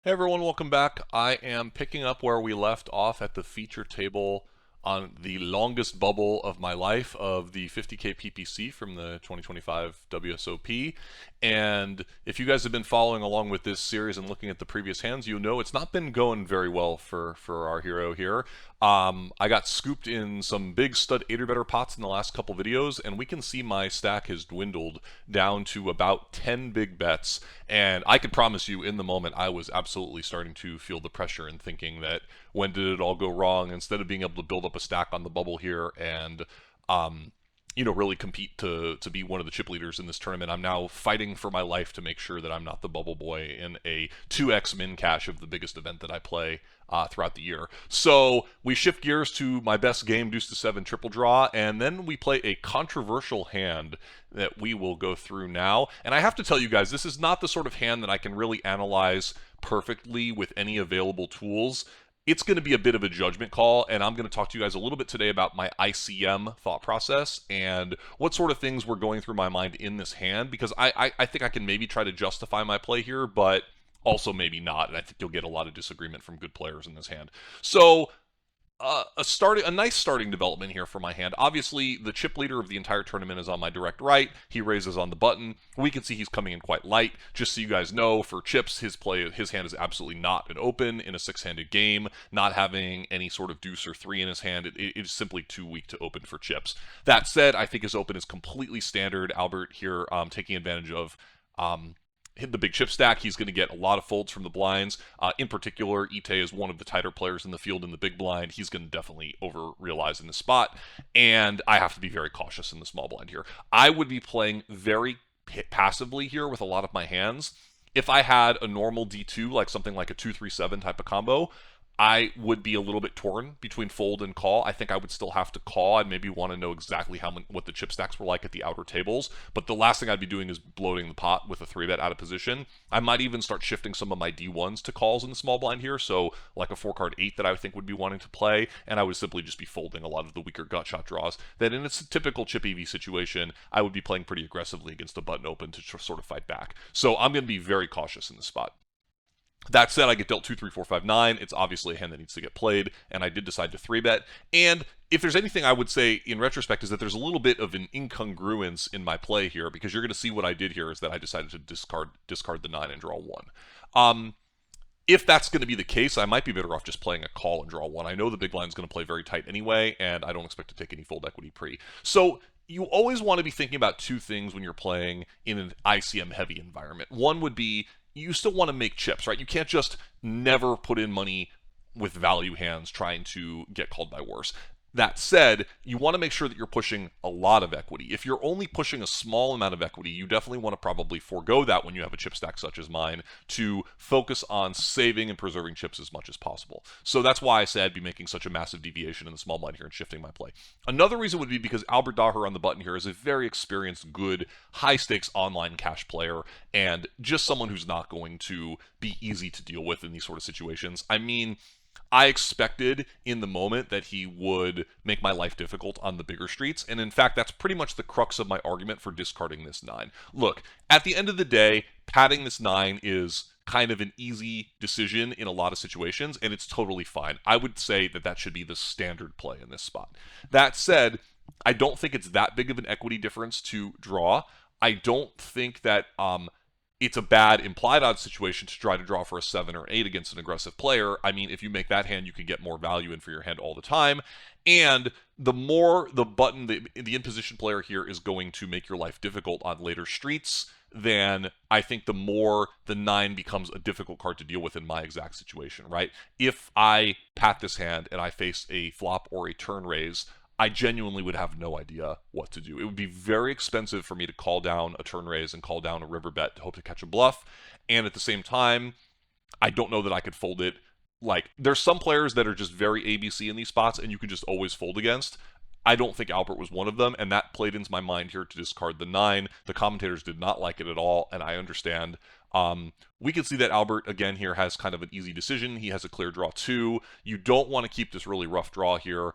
Hey everyone, welcome back. I am picking up where we left off at the feature table on the longest bubble of my life of the 50K PPC from the 2025 WSOP. And if you guys have been following along with this series and looking at the previous hands, you know it's not been going very well for our hero here. I got scooped in some big stud 8 or better pots in the last couple videos, and we can see my stack has dwindled down to about 10 big bets. And I can promise you, in the moment, I was absolutely starting to feel the pressure and thinking that when did it all go wrong? Instead of being able to build up a stack on the bubble here and really compete to be one of the chip leaders in this tournament. I'm now fighting for my life to make sure that I'm not the bubble boy in a 2x min cash of the biggest event that I play throughout the year. So we shift gears to my best game, deuce to 7 triple draw, and then we play a controversial hand that we will go through now. And I have to tell you guys, this is not the sort of hand that I can really analyze perfectly with any available tools. It's going to be a bit of a judgment call, and I'm going to talk to you guys a little bit today about my ICM thought process and what sort of things were going through my mind in this hand, because I think I can maybe try to justify my play here, but also maybe not, and I think you'll get a lot of disagreement from good players in this hand. So a nice starting development here for my hand. Obviously, the chip leader of the entire tournament is on my direct right. He raises on the button. We can see he's coming in quite light. Just so you guys know, for chips, his hand is absolutely not an open in a six-handed game. Not having any sort of deuce or three in his hand, it is simply too weak to open for chips. That said, I think his open is completely standard. Albert here taking advantage of hit the big chip stack. He's going to get a lot of folds from the blinds. In particular, Ite is one of the tighter players in the field in the big blind. He's going to definitely over-realize in the spot, and I have to be very cautious in the small blind here. I would be playing very passively here with a lot of my hands. If I had a normal D2, like something like a 2-3-7 type of combo, I would be a little bit torn between fold and call. I think I would still have to call. I'd maybe want to know exactly what the chip stacks were like at the outer tables. But the last thing I'd be doing is bloating the pot with a 3-bet out of position. I might even start shifting some of my D1s to calls in the small blind here. So like a 4-card 8 that I think would be wanting to play. And I would simply just be folding a lot of the weaker gut shot draws. That in a typical chip EV situation, I would be playing pretty aggressively against the button open to sort of fight back. So I'm going to be very cautious in this spot. That said, I get dealt 2, 3, 4, 5, 9. It's obviously a hand that needs to get played, and I did decide to 3-bet. And if there's anything I would say in retrospect is that there's a little bit of an incongruence in my play here, because you're going to see what I did here is that I decided to discard the 9 and draw 1. If that's going to be the case, I might be better off just playing a call and draw 1. I know the big line's going to play very tight anyway, and I don't expect to take any fold equity pre. So you always want to be thinking about two things when you're playing in an ICM heavy environment. One would be you still want to make chips, right? You can't just never put in money with value hands trying to get called by worse. That said, you want to make sure that you're pushing a lot of equity. If you're only pushing a small amount of equity, you definitely want to probably forego that when you have a chip stack such as mine to focus on saving and preserving chips as much as possible. So that's why I said I'd be making such a massive deviation in the small blind here and shifting my play. Another reason would be because Albert Daher on the button here is a very experienced, good, high-stakes online cash player and just someone who's not going to be easy to deal with in these sort of situations. I mean, I expected in the moment that he would make my life difficult on the bigger streets, and in fact, that's pretty much the crux of my argument for discarding this 9. Look, at the end of the day, padding this 9 is kind of an easy decision in a lot of situations, and it's totally fine. I would say that that should be the standard play in this spot. That said, I don't think it's that big of an equity difference to draw. I don't think that it's a bad implied odds situation to try to draw for a 7 or 8 against an aggressive player. I mean, if you make that hand, you can get more value in for your hand all the time. And the more the button, the in position player here is going to make your life difficult on later streets, then I think the more the 9 becomes a difficult card to deal with in my exact situation, right? If I pat this hand and I face a flop or a turn raise, I genuinely would have no idea what to do. It would be very expensive for me to call down a turn raise and call down a river bet to hope to catch a bluff. And at the same time, I don't know that I could fold it. Like, there's some players that are just very ABC in these spots and you can just always fold against. I don't think Albert was one of them, and that played into my mind here to discard the 9. The commentators did not like it at all, and I understand. We can see that Albert, again, here has kind of an easy decision. He has a clear draw 2. You don't want to keep this really rough draw here.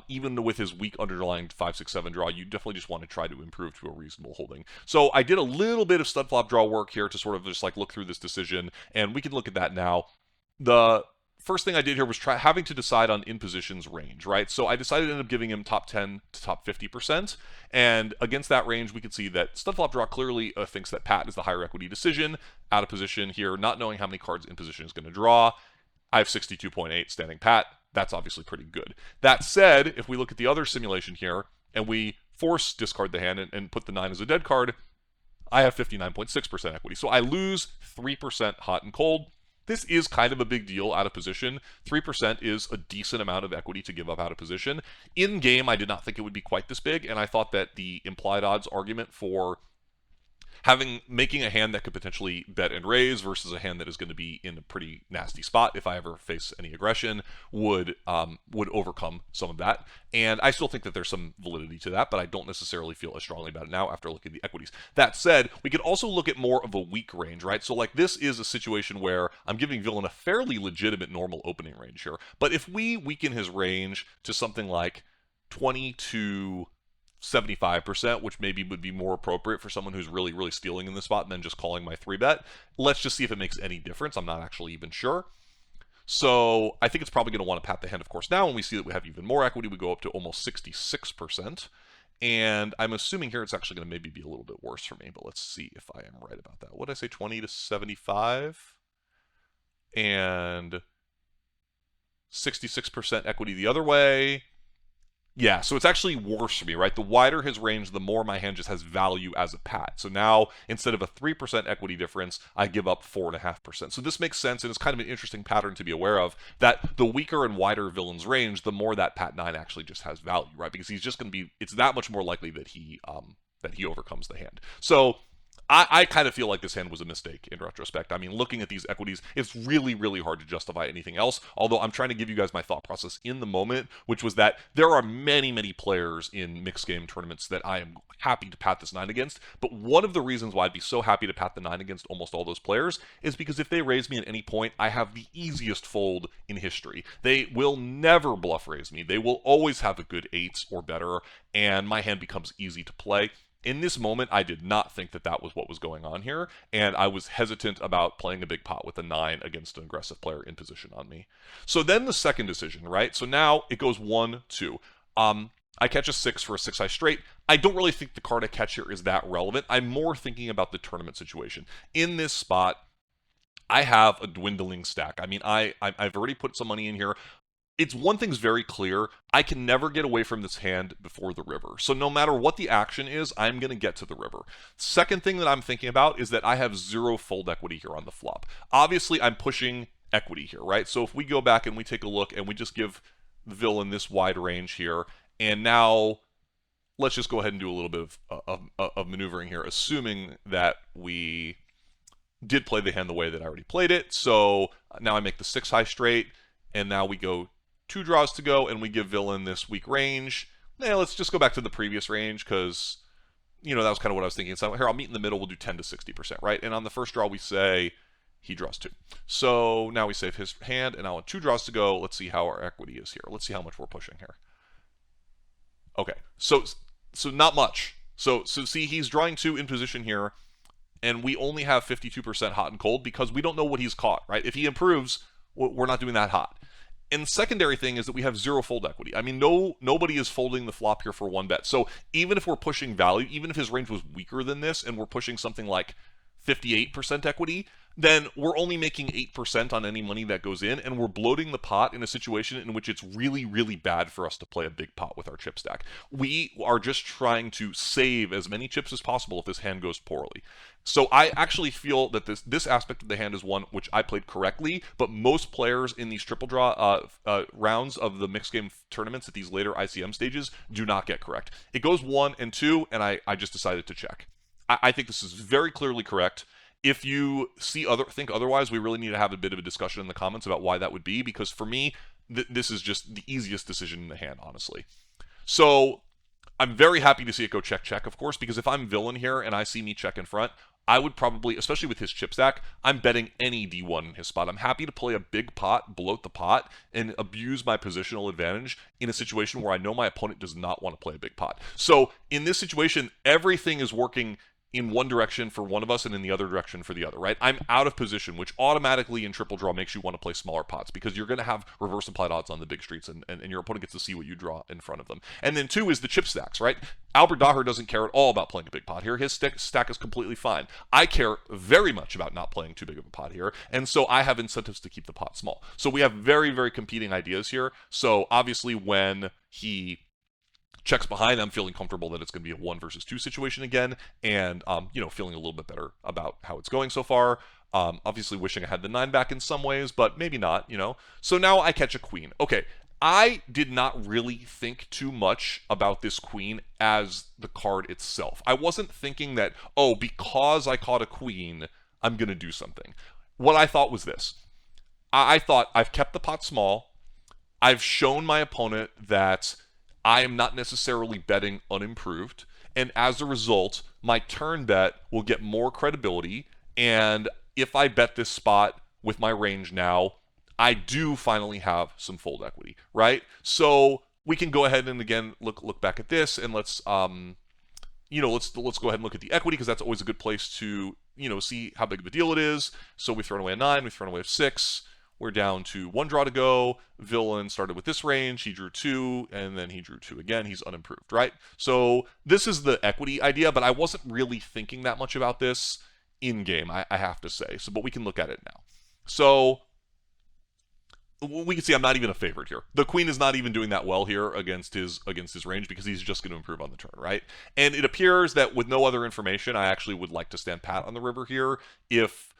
Even with his weak underlying 5, 6, 7 draw, you definitely just want to try to improve to a reasonable holding. So I did a little bit of StudFlopDraw work here to sort of just like look through this decision, and we can look at that now. The first thing I did here was having to decide on in position's range, right? So I decided to end up giving him top 10 to top 50%. And against that range, we can see that StudFlopDraw clearly thinks that Pat is the higher equity decision. Out of position here, not knowing how many cards in position is going to draw. I have 62.8 standing Pat. That's obviously pretty good. That said, if we look at the other simulation here, and we force discard the hand and put the 9 as a dead card, I have 59.6% equity. So I lose 3% hot and cold. This is kind of a big deal out of position. 3% is a decent amount of equity to give up out of position. In game, I did not think it would be quite this big, and I thought that the implied odds argument for making a hand that could potentially bet and raise versus a hand that is going to be in a pretty nasty spot if I ever face any aggression would overcome some of that. And I still think that there's some validity to that, but I don't necessarily feel as strongly about it now after looking at the equities. That said, we could also look at more of a weak range, right? So like this is a situation where I'm giving villain a fairly legitimate normal opening range here. But if we weaken his range to something like 20 to 75%, which maybe would be more appropriate for someone who's really, really stealing in this spot and then just calling my 3-bet. Let's just see if it makes any difference. I'm not actually even sure. So I think it's probably going to want to pat the hand, of course. Now when we see that we have even more equity, we go up to almost 66%. And I'm assuming here it's actually going to maybe be a little bit worse for me, but let's see if I am right about that. What did I say, 20 to 75? And 66% equity the other way. Yeah, so it's actually worse for me, right? The wider his range, the more my hand just has value as a pat. So now, instead of a 3% equity difference, I give up 4.5%. So this makes sense, and it's kind of an interesting pattern to be aware of, that the weaker and wider villain's range, the more that pat 9 actually just has value, right? Because he's just going to be, it's that much more likely that he overcomes the hand. So I kind of feel like this hand was a mistake in retrospect. I mean, looking at these equities, it's really, really hard to justify anything else. Although I'm trying to give you guys my thought process in the moment, which was that there are many, many players in mixed game tournaments that I am happy to pat this 9 against. But one of the reasons why I'd be so happy to pat the 9 against almost all those players is because if they raise me at any point, I have the easiest fold in history. They will never bluff raise me. They will always have a good 8 or better, and my hand becomes easy to play. In this moment, I did not think that that was what was going on here, and I was hesitant about playing a big pot with a 9 against an aggressive player in position on me. So then the second decision, right? So now it goes 1-2. I catch a 6 for a 6 high straight. I don't really think the card I catch here is that relevant. I'm more thinking about the tournament situation. In this spot, I have a dwindling stack. I mean, I've already put some money in here. It's one thing's very clear. I can never get away from this hand before the river. So no matter what the action is, I'm going to get to the river. Second thing that I'm thinking about is that I have 0 fold equity here on the flop. Obviously, I'm pushing equity here, right? So if we go back and we take a look and we just give the villain this wide range here, and now let's just go ahead and do a little bit of maneuvering here, assuming that we did play the hand the way that I already played it. So now I make the 6 high straight, and now we go 2 draws to go, and we give villain this weak range. Now let's just go back to the previous range, because, you know, that was kind of what I was thinking. So here, I'll meet in the middle. We'll do 10 to 60%, right? And on the first draw, we say he draws 2. So now we save his hand, and now with 2 draws to go, let's see how our equity is here. Let's see how much we're pushing here. Okay, so not much. So see, he's drawing 2 in position here, and we only have 52% hot and cold because we don't know what he's caught, right? If he improves, we're not doing that hot. And the secondary thing is that we have 0 fold equity. I mean, nobody is folding the flop here for 1 bet. So even if we're pushing value, even if his range was weaker than this, and we're pushing something like 58% equity, then we're only making 8% on any money that goes in, and we're bloating the pot in a situation in which it's really, really bad for us to play a big pot with our chip stack. We are just trying to save as many chips as possible if this hand goes poorly. So I actually feel that this aspect of the hand is one which I played correctly, but most players in these triple draw rounds of the mixed game tournaments at these later ICM stages do not get correct. It goes 1 and 2, and I just decided to check. I think this is very clearly correct. If you think otherwise, we really need to have a bit of a discussion in the comments about why that would be, because for me, this is just the easiest decision in the hand, honestly. So I'm very happy to see it go check check, of course, because if I'm villain here and I see me check in front, I would probably, especially with his chip stack, I'm betting any D1 in his spot. I'm happy to play a big pot, bloat the pot, and abuse my positional advantage in a situation where I know my opponent does not want to play a big pot. So in this situation, everything is working in one direction for one of us and in the other direction for the other, right? I'm out of position, which automatically in triple draw makes you want to play smaller pots because you're going to have reverse implied odds on the big streets and your opponent gets to see what you draw in front of them. And then two is the chip stacks, right? Albert Daher doesn't care at all about playing a big pot here. His stack is completely fine. I care very much about not playing too big of a pot here, and so I have incentives to keep the pot small. So we have very, very competing ideas here. So obviously when he checks behind, I'm feeling comfortable that it's going to be a 1 versus 2 situation again, and feeling a little bit better about how it's going so far. Obviously wishing I had the 9 back in some ways, but maybe not, So now I catch a queen. Okay, I did not really think too much about this queen as the card itself. I wasn't thinking that, oh, because I caught a queen, I'm going to do something. What I thought was this. I thought I've kept the pot small. I've shown my opponent that I am not necessarily betting unimproved, and as a result, my turn bet will get more credibility, and if I bet this spot with my range now, I do finally have some fold equity, right? So we can go ahead and again look back at this, and let's go ahead and look at the equity, because that's always a good place to see how big of a deal it is. So we've thrown away a 9, we've thrown away a 6. We're down to 1 draw to go. Villain started with this range. He drew 2, and then he drew 2 again. He's unimproved, right? So this is the equity idea, but I wasn't really thinking that much about this in-game, I have to say. But we can look at it now. So we can see I'm not even a favorite here. The queen is not even doing that well here against his range because he's just going to improve on the turn, right? And it appears that with no other information, I actually would like to stand pat on the river here if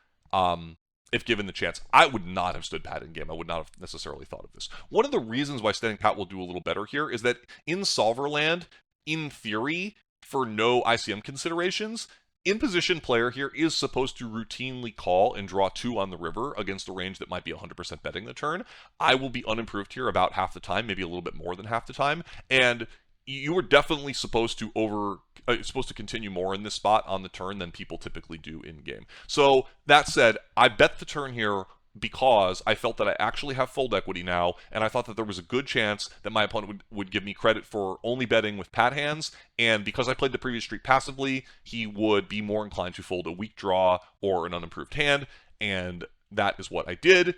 given the chance. I would not have stood pat in game. I would not have necessarily thought of this. One of the reasons why standing pat will do a little better here is that in Solverland, in theory, for no ICM considerations, in position player here is supposed to routinely call and draw 2 on the river against a range that might be 100% betting the turn. I will be unimproved here about half the time, maybe a little bit more than half the time, and you were definitely supposed to continue more in this spot on the turn than people typically do in game. So that said, I bet the turn here because I felt that I actually have fold equity now, and I thought that there was a good chance that my opponent would give me credit for only betting with pat hands, and because I played the previous street passively, he would be more inclined to fold a weak draw or an unimproved hand, and that is what I did.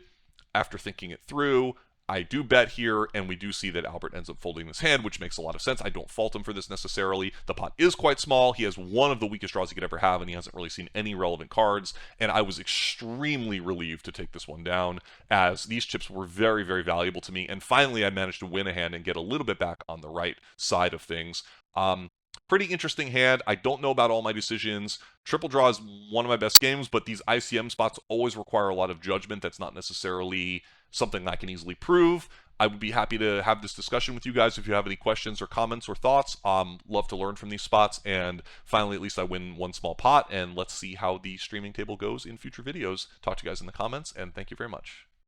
After thinking it through, I do bet here, and we do see that Albert ends up folding this hand, which makes a lot of sense. I don't fault him for this necessarily. The pot is quite small. He has one of the weakest draws he could ever have, and he hasn't really seen any relevant cards, and I was extremely relieved to take this one down, as these chips were very, very valuable to me, and finally I managed to win a hand and get a little bit back on the right side of things. Pretty interesting hand. I don't know about all my decisions. Triple draw is one of my best games, but these ICM spots always require a lot of judgment. That's not necessarily something I can easily prove. I would be happy to have this discussion with you guys if you have any questions or comments or thoughts. Love to learn from these spots. And finally, at least I win one small pot. And let's see how the streaming table goes in future videos. Talk to you guys in the comments, and thank you very much.